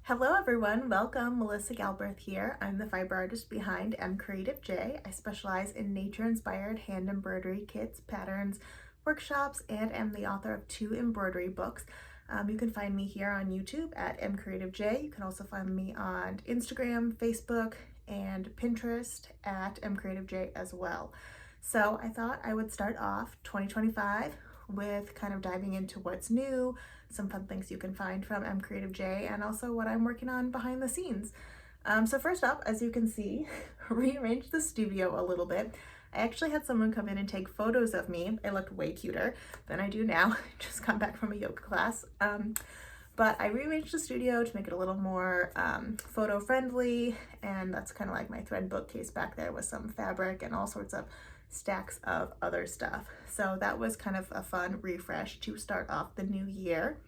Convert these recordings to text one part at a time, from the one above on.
Hello everyone, welcome. Melissa Galbraith here. I'm the fiber artist behind MCreativeJ. I specialize in nature-inspired hand embroidery kits, patterns, workshops, and am the author of 2 embroidery books. You can find me here on YouTube at MCreativeJ. You can also find me on Instagram, Facebook, and Pinterest at MCreativeJ as well. So I thought I would start off 2025 with kind of diving into what's new, some fun things you can find from MCreativeJ, and also what I'm working on behind the scenes. So first up, as you can see, rearranged the studio a little bit. I actually had someone come in and take photos of me. I looked way cuter than I do now. I just got back from a yoga class. But I rearranged the studio to make it a little more photo friendly, and that's kind of like my thread bookcase back there with some fabric and all sorts of stacks of other stuff. So that was kind of a fun refresh to start off the new year.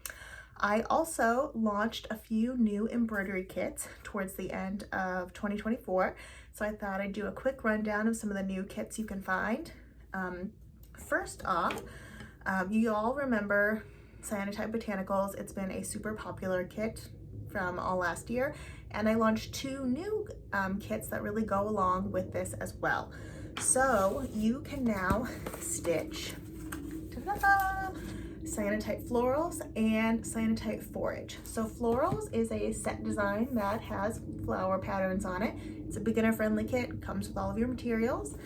I also launched a few new embroidery kits towards the end of 2024. So I thought I'd do a quick rundown of some of the new kits you can find. First off, you all remember Cyanotype Botanicals. It's been a super popular kit from all last year, and I launched 2 new kits that really go along with this as well. So you can now stitch Cyanotype Florals and Cyanotype Forage. So Florals is a set design that has flower patterns on it. It's a beginner-friendly kit, comes with all of your materials.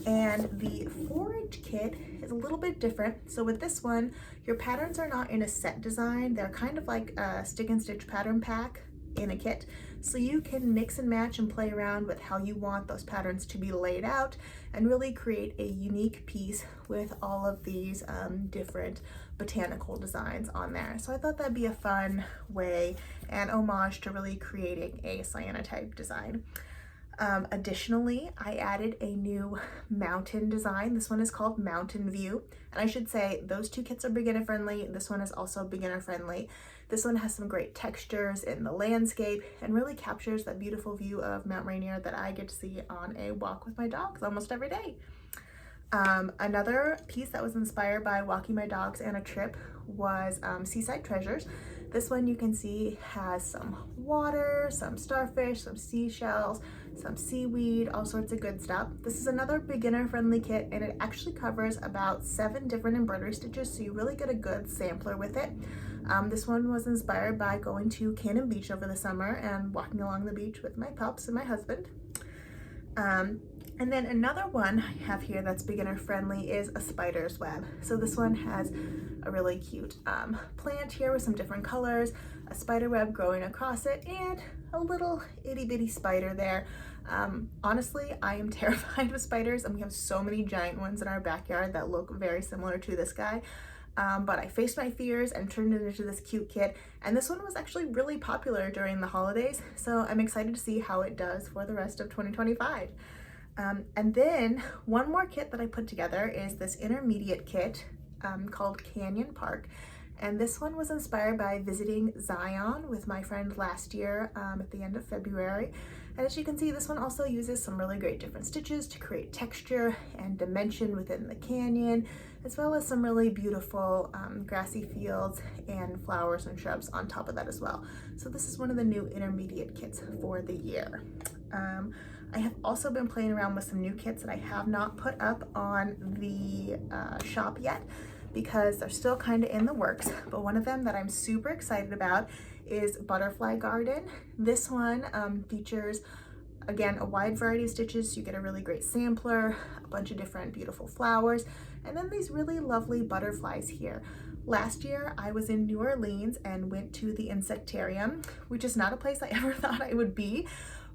And the Forage kit is a little bit different. So with this one, your patterns are not in a set design. They're kind of like a stick and stitch pattern pack in a kit. So you can mix and match and play around with how you want those patterns to be laid out and really create a unique piece with all of these different botanical designs on there. So I thought that'd be a fun way and homage to really creating a cyanotype design. Additionally, I added a new mountain design. This one is called Mountain View. And I should say those 2 kits are beginner friendly. This one is also beginner friendly. This one has some great textures in the landscape and really captures that beautiful view of Mount Rainier that I get to see on a walk with my dogs almost every day. Another piece that was inspired by walking my dogs and a trip was Seaside Treasures. This one you can see has some water, some starfish, some seashells, some seaweed, all sorts of good stuff. This is another beginner friendly kit, and it actually covers about 7 different embroidery stitches, so you really get a good sampler with it. This one was inspired by going to Cannon Beach over the summer and walking along the beach with my pups and my husband. And then another one I have here that's beginner friendly is a spider's web. So this one has a really cute plant here with some different colors, a spider web growing across it, and a little itty bitty spider there. Honestly, I am terrified of spiders, and we have so many giant ones in our backyard that look very similar to this guy. But I faced my fears and turned it into this cute kit, and this one was actually really popular during the holidays, so I'm excited to see how it does for the rest of 2025. And then one more kit that I put together is this intermediate kit called Canyon Park. And this one was inspired by visiting Zion with my friend last year at the end of February. And as you can see, this one also uses some really great different stitches to create texture and dimension within the canyon, as well as some really beautiful grassy fields and flowers and shrubs on top of that as well. So this is one of the new intermediate kits for the year. I have also been playing around with some new kits that I have not put up on the shop yet because they're still kind of in the works, but one of them that I'm super excited about is Butterfly Garden. This one features, again, a wide variety of stitches, so you get a really great sampler, a bunch of different beautiful flowers, and then these really lovely butterflies here. Last year, I was in New Orleans and went to the Insectarium, which is not a place I ever thought I would be,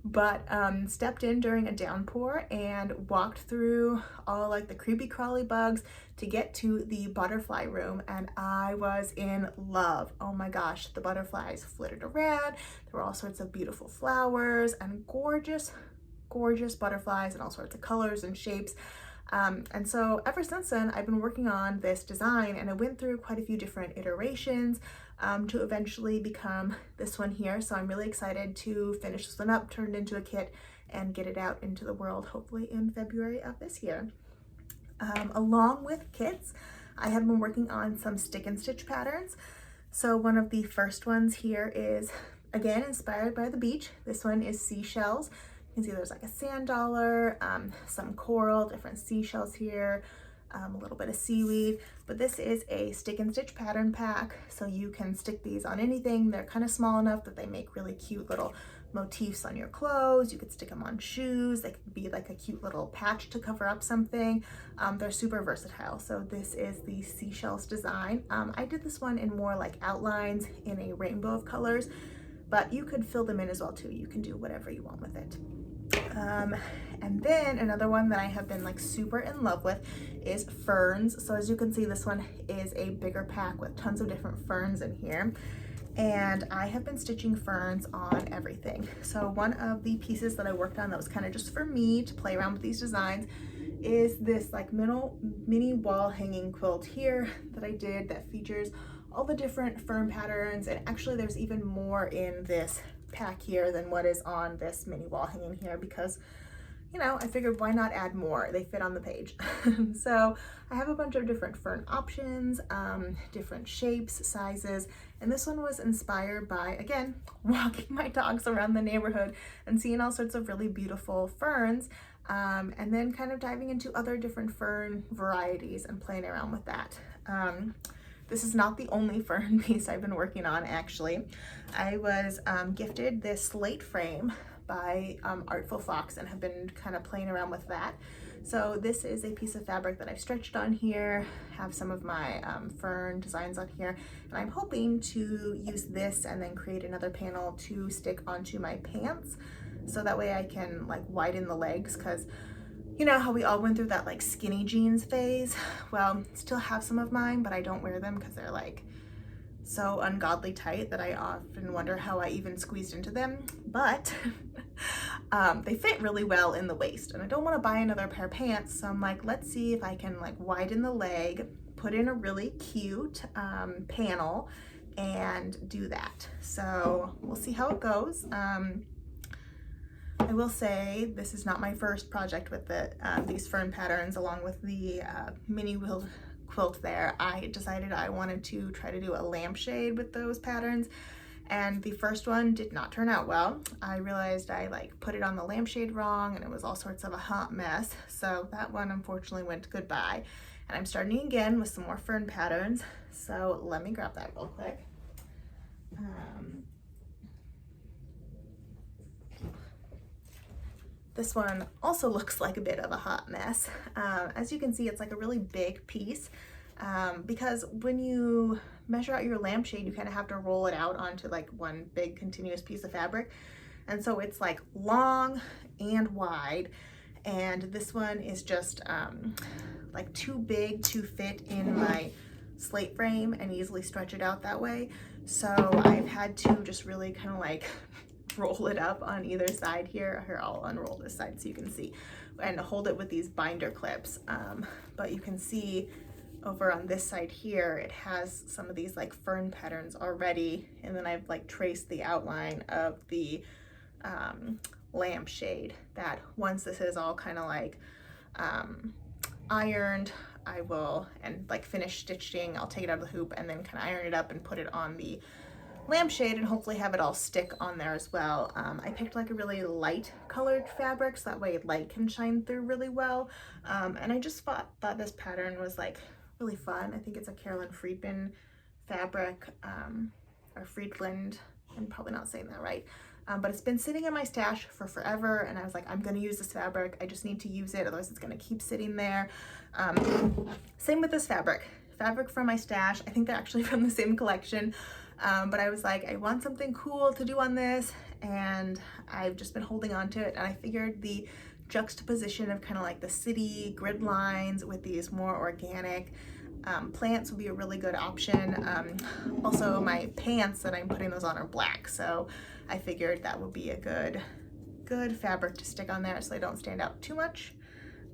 but stepped in during a downpour and walked through all like the creepy crawly bugs to get to the butterfly room, and I was in love. Oh my gosh, the butterflies flitted around. There were all sorts of beautiful flowers and gorgeous butterflies in all sorts of colors and shapes. And so ever since then, I've been working on this design, and I went through quite a few different iterations to eventually become this one here. So I'm really excited to finish this one up, turn it into a kit, and get it out into the world, hopefully in February of this year. Along with kits, I have been working on some stick and stitch patterns. So one of the first ones here is again, inspired by the beach. This one is seashells. You can see there's like a sand dollar, some coral, different seashells here, a little bit of seaweed, but this is a stick and stitch pattern pack. So you can stick these on anything. They're kind of small enough that they make really cute little motifs on your clothes. You could stick them on shoes. They could be like a cute little patch to cover up something. They're super versatile. So this is the seashells design. I did this one in more like outlines in a rainbow of colors, but you could fill them in as well too. You can do whatever you want with it. And then another one that I have been like super in love with is ferns. So as you can see, this one is a bigger pack with tons of different ferns in here. And I have been stitching ferns on everything. So one of the pieces that I worked on that was kind of just for me to play around with these designs is this like mini wall hanging quilt here that I did that features all the different fern patterns. And actually there's even more in this pack here than what is on this mini wall hanging here, because you know, I figured why not add more? They fit on the page. So I have a bunch of different fern options, different shapes, sizes, and this one was inspired by, again, walking my dogs around the neighborhood and seeing all sorts of really beautiful ferns, and then kind of diving into other different fern varieties and playing around with that. This is not the only fern piece I've been working on, actually. I was gifted this slate frame by Artful Fox and have been kind of playing around with that. So this is a piece of fabric that I've stretched on here, have some of my fern designs on here, and I'm hoping to use this and then create another panel to stick onto my pants, so that way I can like widen the legs, because you know how we all went through that like skinny jeans phase? Well, still have some of mine, but I don't wear them because they're like so ungodly tight that I often wonder how I even squeezed into them. But they fit really well in the waist, and I don't want to buy another pair of pants, so I'm like, let's see if I can like widen the leg, put in a really cute panel, and do that. So we'll see how it goes. I will say this is not my first project with these fern patterns. Along with the mini wheeled quilt there, I decided I wanted to try to do a lampshade with those patterns, and the first one did not turn out well. I realized I like put it on the lampshade wrong, and it was all sorts of a hot mess, so that one unfortunately went goodbye. And I'm starting again with some more fern patterns, so let me grab that real quick. This one also looks like a bit of a hot mess. As you can see, it's like a really big piece, because when you measure out your lampshade, you kind of have to roll it out onto like one big continuous piece of fabric. And so it's like long and wide. And this one is just like too big to fit in my slate frame and easily stretch it out that way. So I've had to just really kind of like roll it up on either side here. Here, I'll unroll this side so you can see, and hold it with these binder clips. But you can see over on this side here, it has some of these like fern patterns already, and then I've like traced the outline of the lampshade, that once this is all kind of like ironed, I will, and like finish stitching, I'll take it out of the hoop and then kind of iron it up and put it on the lampshade and hopefully have it all stick on there as well. I picked like a really light colored fabric so that way light can shine through really well. And I just thought this pattern was like really fun. I think it's a Carolyn Friedman fabric, or Friedland, I'm probably not saying that right. But it's been sitting in my stash for forever, and I was like, I'm gonna use this fabric. I just need to use it, otherwise it's gonna keep sitting there. Same with this fabric from my stash. I think they're actually from the same collection. But I was like, I want something cool to do on this, and I've just been holding on to it, and I figured the juxtaposition of kind of like the city grid lines with these more organic plants would be a really good option. Also, my pants that I'm putting those on are black, so I figured that would be a good fabric to stick on there so they don't stand out too much.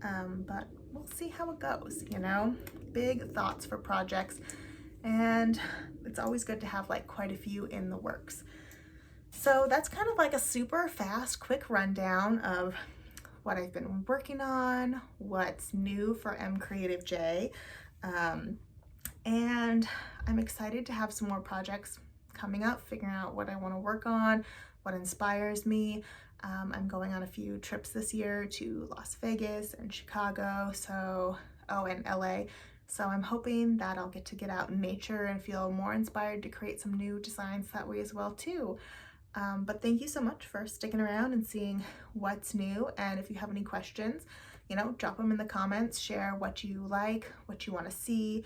But we'll see how it goes, you know? Big thoughts for projects, and it's always good to have like quite a few in the works. So that's kind of like a super fast, quick rundown of what I've been working on, what's new for MCreativeJ, and I'm excited to have some more projects coming up, figuring out what I want to work on, what inspires me. I'm going on a few trips this year to Las Vegas and Chicago, and LA. So I'm hoping that I'll get out in nature and feel more inspired to create some new designs that way as well too. But thank you so much for sticking around and seeing what's new. And if you have any questions, drop them in the comments, share what you like, what you want to see.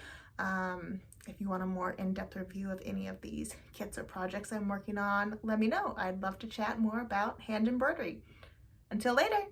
If you want a more in-depth review of any of these kits or projects I'm working on, let me know. I'd love to chat more about hand embroidery. Until later.